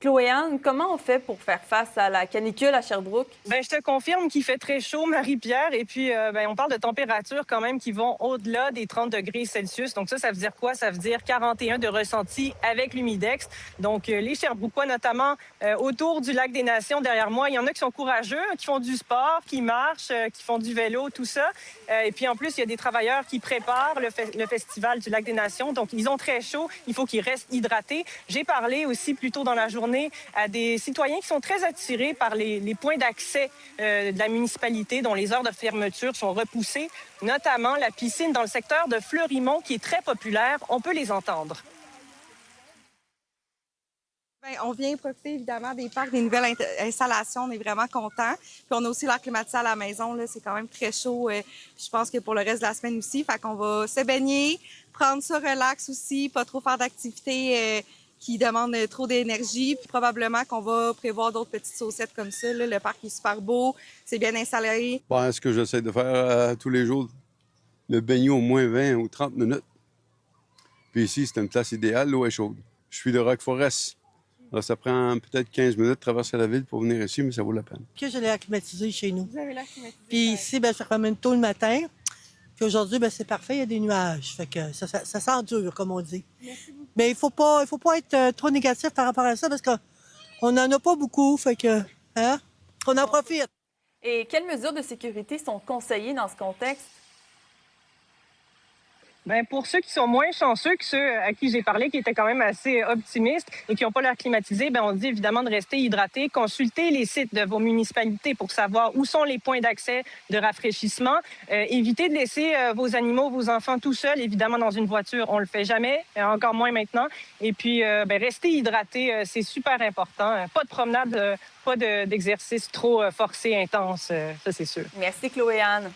Chloé-Anne, comment on fait pour faire face à la canicule à Sherbrooke? Bien, je te confirme qu'il fait très chaud, Marie-Pierre. Et puis, on parle de températures quand même qui vont au-delà des 30 degrés Celsius. Donc ça veut dire quoi? Ça veut dire 41 de ressenti avec l'humidex. Donc, les Sherbrookois, notamment autour du lac des Nations, derrière moi, il y en a qui sont courageux, qui font du sport, qui marchent, qui font du vélo, tout ça. Et puis, en plus, il y a des travailleurs qui préparent le festival du lac des Nations. Donc, ils ont très chaud. Il faut qu'ils restent hydratés. J'ai parlé aussi plus tôt dans la journée à des citoyens qui sont très attirés par les points d'accès de la municipalité dont les heures de fermeture sont repoussées, notamment la piscine dans le secteur de Fleurimont qui est très populaire. On peut les entendre. Bien, on vient profiter évidemment des parcs, des nouvelles installations. On est vraiment contents. Puis on a aussi l'air climatisé à la maison. Là, c'est quand même très chaud. Je pense que pour le reste de la semaine aussi. Fait qu'on va se baigner, prendre ça relax aussi, pas trop faire d'activités qui demandent trop d'énergie. Puis probablement qu'on va prévoir d'autres petites saucettes comme ça. Là. Le parc est super beau, c'est bien installé. Bon, ce que j'essaie de faire tous les jours, le baigner au moins 20 ou 30 minutes. Puis ici, c'est une place idéale, l'eau est chaude. Je suis de Rock Forest. Alors, ça prend peut-être 15 minutes de traverser la ville pour venir ici, mais ça vaut la peine. Que je l'ai acclimatisé chez nous. Vous avez l'air climatisé. Puis ici, ça ramène tôt le matin. Puis aujourd'hui, c'est parfait, il y a des nuages. Fait que ça s'endure, comme on dit. Merci beaucoup. Mais il faut pas être trop négatif par rapport à ça parce qu'on n'en a pas beaucoup. Fait que, qu'on en profite. Et quelles mesures de sécurité sont conseillées dans ce contexte? Bien, pour ceux qui sont moins chanceux que ceux à qui j'ai parlé, qui étaient quand même assez optimistes et qui n'ont pas l'air climatisé, on dit évidemment de rester hydraté. Consultez les sites de vos municipalités pour savoir où sont les points d'accès de rafraîchissement. Évitez de laisser vos animaux, vos enfants tout seuls, évidemment, dans une voiture. On le fait jamais, encore moins maintenant. Et puis, restez hydraté, c'est super important. Pas de promenade, pas d'exercice trop forcé, intense, ça c'est sûr. Merci, Chloé-Anne.